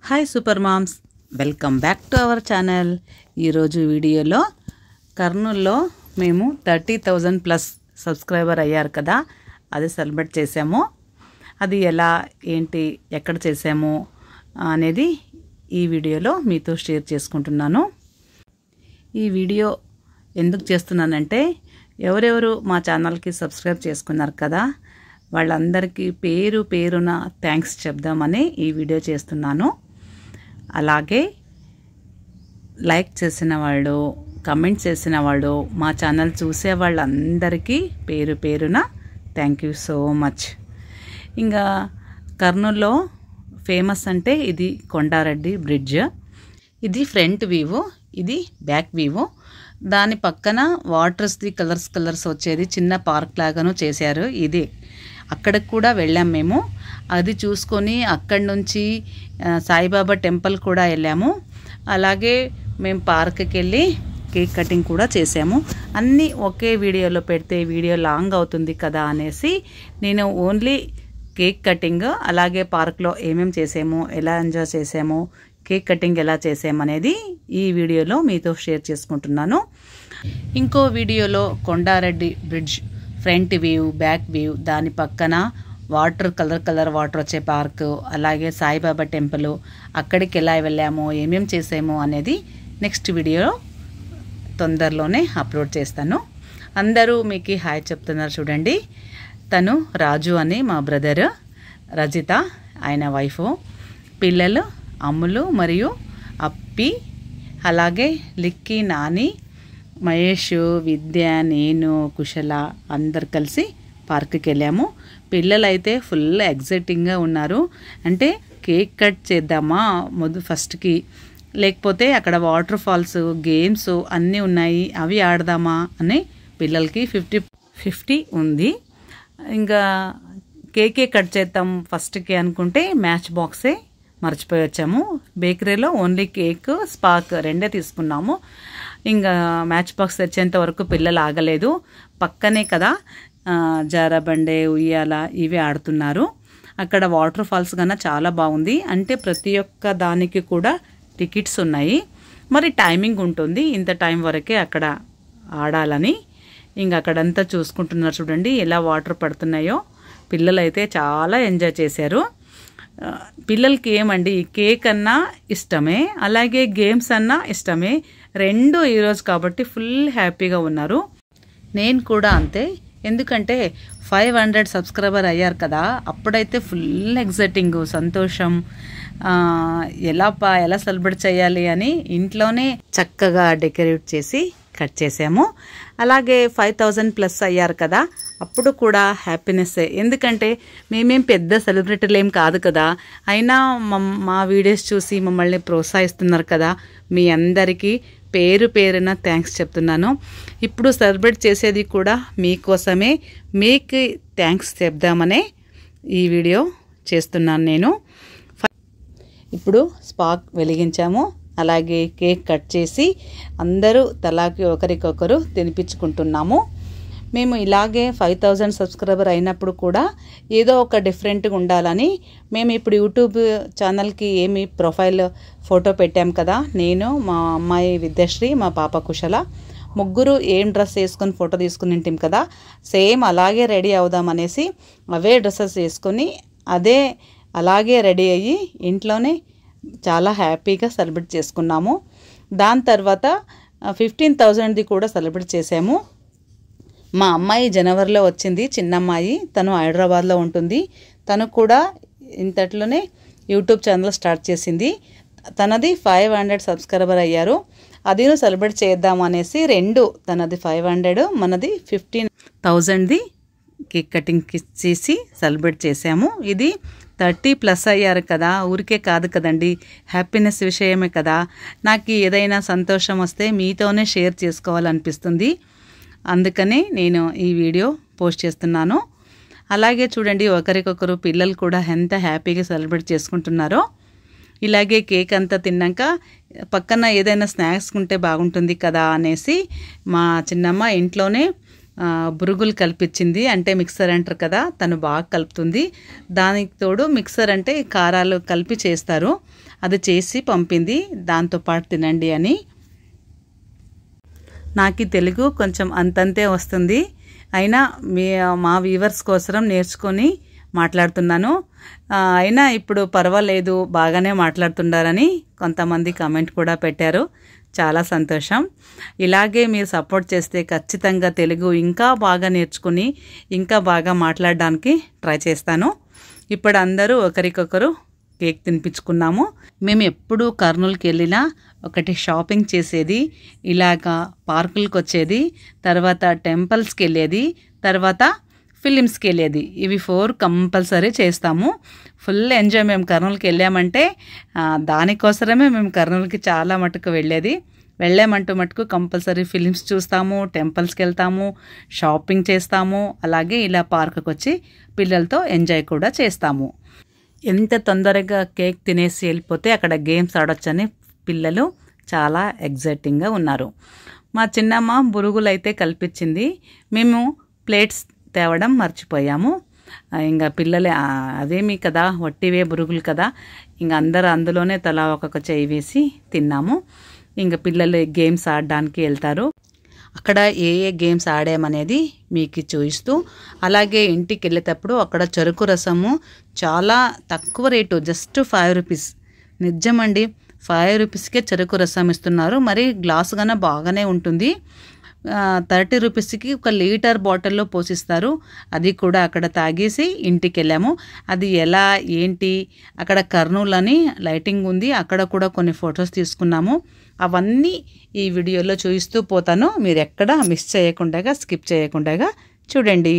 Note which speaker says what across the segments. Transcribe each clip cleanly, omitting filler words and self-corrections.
Speaker 1: Hi super moms, welcome back to our channel. ఈరోజు వీడియోలో కర్నూల్లో మేము 30,000 ప్లస్ సబ్స్క్రైబర్ అయ్యారు కదా, అది సెలబ్రేట్ చేసాము. అది ఎలా ఏంటి ఎక్కడ చేసాము అనేది ఈ వీడియోలో మీతో షేర్ చేసుకుంటున్నాను. ఈ వీడియో ఎందుకు చేస్తున్నానంటే, ఎవరెవరు మా ఛానల్కి సబ్స్క్రైబ్ చేసుకున్నారు కదా, వాళ్ళందరికీ పేరు పేరున థ్యాంక్స్ చెప్దామని ఈ వీడియో చేస్తున్నాను. అలాగే లైక్ చేసిన వాళ్ళు, కమెంట్ చేసిన వాళ్ళు, మా ఛానల్ చూసే వాళ్ళందరికీ పేరు పేరున థ్యాంక్ యూ సో మచ్. ఇంకా కర్నూల్లో ఫేమస్ అంటే ఇది కొండారెడ్డి బ్రిడ్జ్. ఇది ఫ్రంట్ వ్యూ, ఇది బ్యాక్ వ్యూ. దాని పక్కన వాటర్స్ది కలర్స్ వచ్చేది చిన్న పార్క్ లాగాను చేశారు. ఇది అక్కడికి కూడా వెళ్ళాం మేము. అది చూసుకొని అక్కడి నుంచి సాయిబాబా టెంపుల్ కూడా వెళ్ళాము. అలాగే మేము పార్క్కి వెళ్ళి కేక్ కటింగ్ కూడా చేసాము. అన్నీ ఒకే వీడియోలో పెడితే వీడియో లాంగ్ అవుతుంది కదా అనేసి నేను ఓన్లీ కేక్ కటింగ్, అలాగే పార్క్లో ఏమేమి చేసాము, ఎలా ఎంజాయ్ చేసాము, కేక్ కటింగ్ ఎలా చేసామనేది ఈ వీడియోలో మీతో షేర్ చేసుకుంటున్నాను. ఇంకో వీడియోలో Kondareddy bridge front view, back view, దాని పక్కన వాటర్ కలర్ వాటర్ వచ్చే పార్కు, అలాగే సాయిబాబా టెంపుల్, అక్కడికి ఎలా వెళ్ళాము, ఏమేమి చేసాము అనేది నెక్స్ట్ వీడియో తొందరలోనే అప్లోడ్ చేస్తాను. అందరూ మీకు హాయ్ చెప్తున్నారు చూడండి. తను రాజు అని మా బ్రదర్, రజిత ఆయన వైఫ్, పిల్లలు అమ్ములు మరియు అప్పి, అలాగే లిక్కీ, నాని, మహేష్, విద్య, నేను, కుశల అందరు కలిసి పార్క్కి వెళ్ళాము. పిల్లలు అయితే ఫుల్ ఎగ్జైటింగ్గా ఉన్నారు. అంటే కేక్ కట్ చేద్దామా ఫస్ట్కి, లేకపోతే అక్కడ వాటర్ ఫాల్స్, గేమ్స్ అన్నీ ఉన్నాయి, అవి ఆడదామా అని పిల్లలకి 50-50 ఉంది. ఇంకా కేకే కట్ చేద్దాం ఫస్ట్కి అనుకుంటే మ్యాచ్ బాక్సే మర్చిపోయి వచ్చాము. బేకరీలో ఓన్లీ కేక్, స్పార్క్ రెండే తీసుకున్నాము. ఇంకా మ్యాచ్ బాక్స్ తెచ్చేంత వరకు పిల్లలు ఆగలేదు. పక్కనే కదా జారబండే, ఉయ్యాల ఇవి ఆడుతున్నారు. అక్కడ వాటర్ ఫాల్స్ కన్నా చాలా బాగుంది. అంటే ప్రతి ఒక్క దానికి కూడా టికెట్స్ ఉన్నాయి. మరి టైమింగ్ ఉంటుంది, ఇంత టైం వరకే అక్కడ ఆడాలని. ఇంక అక్కడంతా చూసుకుంటున్నారు చూడండి ఎలా వాటర్ పడుతున్నాయో. పిల్లలు అయితే చాలా ఎంజాయ్ చేశారు. పిల్లలకి ఏమండి కేక్ అన్నా ఇష్టమే, అలాగే గేమ్స్ అన్నా ఇష్టమే. రెండు ఈరోజు కాబట్టి ఫుల్ హ్యాపీగా ఉన్నారు. నేను కూడా అంతే. ఎందుకంటే 500 సబ్స్క్రైబర్ అయ్యారు కదా, అప్పుడైతే ఫుల్ ఎగ్జైటింగ్, సంతోషం. ఎలా సెలబ్రేట్ చేయాలి అని ఇంట్లోనే చక్కగా డెకరేట్ చేసి కట్ చేసాము. అలాగే 5,000 ప్లస్ అయ్యారు కదా, అప్పుడు కూడా హ్యాపీనెస్సే. ఎందుకంటే మేమేం పెద్ద సెలబ్రిటీలు ఏం కాదు కదా, అయినా మా వీడియోస్ చూసి మమ్మల్ని ప్రోత్సహిస్తున్నారు కదా, మీ అందరికీ పేరు పేరున థ్యాంక్స్ చెప్తున్నాను. ఇప్పుడు సెలబ్రేట్ చేసేది కూడా మీకోసమే, మీకు థ్యాంక్స్ చెప్దామనే ఈ వీడియో చేస్తున్నాను నేను. ఇప్పుడు స్పార్క్ వెలిగించాము, అలాగే కేక్ కట్ చేసి అందరూ తలాకి ఒకరికొకరు తినిపించుకుంటున్నాము. మేము ఇలాగే 5,000 సబ్స్క్రైబర్ అయినప్పుడు కూడా ఏదో ఒక డిఫరెంట్గా ఉండాలని మేము ఇప్పుడు యూట్యూబ్ ఛానల్కి ఏమి ప్రొఫైల్ ఫోటో పెట్టాం కదా, నేను, మా అమ్మాయి విద్యశ్రీ, మా పాప కుశల, ముగ్గురు ఏం డ్రెస్ వేసుకొని ఫోటో తీసుకుని ఉంటాం కదా, సేమ్ అలాగే రెడీ అవుదామనేసి అవే డ్రెస్సెస్ వేసుకొని అలాగే రెడీ అయ్యి ఇంట్లోనే చాలా హ్యాపీగా సెలబ్రేట్ చేసుకున్నాము. దాని తర్వాత 15,000ది కూడా సెలబ్రేట్ చేసాము. మా అమ్మాయి జనవరిలో వచ్చింది, చిన్నమ్మాయి, తను హైదరాబాద్లో ఉంటుంది. తను కూడా ఇంతట్లోనే యూట్యూబ్ ఛానల్ స్టార్ట్ చేసింది. తనది 500 సబ్స్క్రైబర్ అయ్యారు. అది సెలబ్రేట్ చేద్దాం అనేసి రెండు, తనది 500, మనది 15,000ది కేక్ కటింగ్ చేసి సెలబ్రేట్ చేసాము. ఇది 30 ప్లస్ అయ్యారు కదా, ఊరికే కాదు కదండి, హ్యాపీనెస్ విషయమే కదా. నాకు ఏదైనా సంతోషం వస్తే మీతోనే షేర్ చేసుకోవాలనిపిస్తుంది. అందుకనే నేను ఈ వీడియో పోస్ట్ చేస్తున్నాను. అలాగే చూడండి ఒకరికొకరు పిల్లలు కూడా ఎంత హ్యాపీగా సెలబ్రేట్ చేసుకుంటున్నారో. ఇలాగే కేక్ అంతా తిన్నాక పక్కన ఏదైనా స్నాక్స్ ఉంటే బాగుంటుంది కదా అనేసి మా చిన్నమ్మ ఇంట్లోనే బురుగులు కలిపించింది. అంటే మిక్సర్ అంటారు కదా, తను బాగా కలుపుతుంది. దానికి తోడు మిక్సర్ అంటే కారాలు కలిపి చేస్తారు, అది చేసి పంపింది. దాంతోపాటు తినండి అని. నాకు తెలుగు కొంచెం అంతంతే వస్తుంది, అయినా మా వ్యూవర్స్ కోసం నేర్చుకొని మాట్లాడుతున్నాను. అయినా ఇప్పుడు పర్వాలేదు, బాగానే మాట్లాడుతున్నారని కొంతమంది కామెంట్ కూడా పెట్టారు. చాలా సంతోషం. ఇలాగే మీరు సపోర్ట్ చేస్తే ఖచ్చితంగా తెలుగు ఇంకా బాగా నేర్చుకుని ఇంకా బాగా మాట్లాడడానికి ట్రై చేస్తాను. ఇప్పుడు అందరూ ఒకరికొకరు కేక్ తినిపించుకున్నాము. మేము ఎప్పుడు కర్నూలుకి వెళ్ళినా ఒకటి షాపింగ్ చేసేది, ఇలాగా పార్కులకు వచ్చేది, తర్వాత టెంపుల్స్కి వెళ్ళేది, తర్వాత ఫిలిమ్స్కి వెళ్ళేది. ఇవి 4 కంపల్సరీ చేస్తాము. Full enjoy. మేము కర్నూలుకి వెళ్ళామంటే దానికోసమే మేము కర్నూలుకి చాలా మటుకు వెళ్ళామంటూ మటుకు కంపల్సరీ ఫిలిమ్స్ చూస్తాము, టెంపుల్స్కి వెళ్తాము, షాపింగ్ చేస్తాము, అలాగే ఇలా పార్కుకి వచ్చి పిల్లలతో ఎంజాయ్ కూడా చేస్తాము. ఎంత తొందరగా కేక్ తినేసి వెళ్ళిపోతే అక్కడ గేమ్స్ ఆడొచ్చని పిల్లలు చాలా ఎగ్జైటింగ్గా ఉన్నారు. మా చిన్నమ్మ బురుగులు అయితే కల్పించింది. మేము ప్లేట్స్ తేవడం మర్చిపోయాము. ఇంకా పిల్లలే అవేమి కదా, వట్టివే బురుగులు కదా, ఇంక అందరూ అందులోనే తలా ఒక్కొక్క చేయి వేసి తిన్నాము. ఇంకా పిల్లలు గేమ్స్ ఆడడానికి వెళ్తారు. అక్కడ ఏ గేమ్స్ ఆడామనేది మీకు చూపిస్తూ, అలాగే ఇంటికి వెళ్ళేటప్పుడు అక్కడ చెరుకు రసము చాలా తక్కువ రేటు, జస్ట్ 5 రూపీస్. నిజమండి, 5 రూపీస్కే చెరుకు రసం ఇస్తున్నారు. మరి గ్లాసు కన్నా బాగానే ఉంటుంది. 30 రూపీస్కి 1 లీటర్ బాటిల్లో పోసిస్తారు. అది కూడా అక్కడ తాగేసి ఇంటికి వెళ్ళాము. అది ఎలా ఏంటి, అక్కడ కర్నూలు అని లైటింగ్ ఉంది, అక్కడ కూడా కొన్ని ఫొటోస్ తీసుకున్నాము. అవన్నీ ఈ వీడియోలో చూపిస్తూ పోతాను. మీరు ఎక్కడ మిస్ చేయకుండా, స్కిప్ చేయకుండా చూడండి.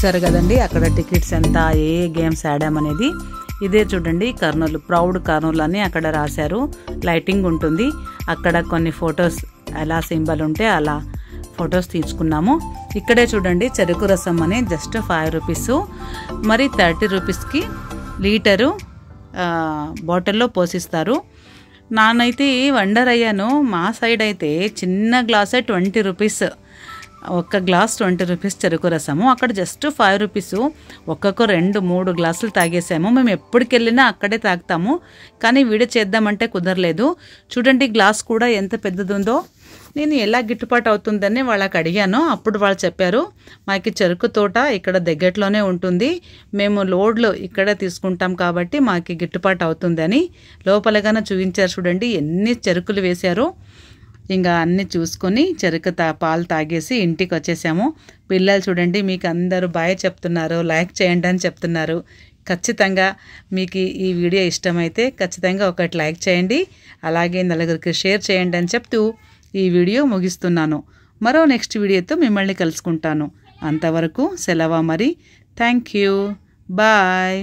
Speaker 1: చూసారు కదండి అక్కడ టికెట్స్ ఎంత, ఏ గేమ్స్ ఆడామనేది. ఇదే చూడండి కర్నూలు, ప్రౌడ్ కర్నూలు అని అక్కడ రాశారు. లైటింగ్ ఉంటుంది అక్కడ. కొన్ని ఫొటోస్ ఎలా సింబల్ ఉంటే అలా ఫొటోస్ తీసుకున్నాము. ఇక్కడే చూడండి చెరుకు రసం అని జస్ట్ 5 రూపీస్, మరి 30 రూపీస్కి లీటరు బాటిల్లో పోసిస్తారు. నానైతే వండర్ అయ్యాను. మా సైడ్ అయితే చిన్న గ్లాసే 20 రూపీస్, ఒక్క గ్లాస్ 20 రూపీస్ చెరుకు రసము. అక్కడ జస్ట్ 5 రూపీస్. ఒక్కొక్క 2-3 గ్లాసులు తాగేసాము. మేము ఎప్పటికి వెళ్ళినా అక్కడే తాగుతాము, కానీ వీడియో చేద్దామంటే కుదరలేదు. చూడండి గ్లాస్ కూడా ఎంత పెద్దదుందో. నేను ఎలా గిట్టుబాటు అవుతుందని వాళ్ళకి అడిగాను. అప్పుడు వాళ్ళు చెప్పారు, మాకు చెరుకు తోట ఇక్కడ దగ్గరలోనే ఉంటుంది, మేము లోడ్లో ఇక్కడే తీసుకుంటాం కాబట్టి మాకు గిట్టుబాటు అవుతుందని. లోపలగానే చూపించారు. చూడండి ఎన్ని చెరుకులు వేశారు. ఇంకా అన్నీ చూసుకొని చెరుకు పాలు తాగేసి ఇంటికి వచ్చేసాము. పిల్లలు చూడండి మీకు అందరూ బాయ్ చెప్తున్నారు, లైక్ చేయండి అని చెప్తున్నారు. ఖచ్చితంగా మీకు ఈ వీడియో ఇష్టమైతే ఖచ్చితంగా ఒకటి లైక్ చేయండి, అలాగే నలుగురికి షేర్ చేయండి అని చెప్తూ ఈ వీడియో ముగిస్తున్నాను. మరో నెక్స్ట్ వీడియోతో మిమ్మల్ని కలుసుకుంటాను. అంతవరకు సెలవు మరి. Thank you. బాయ్.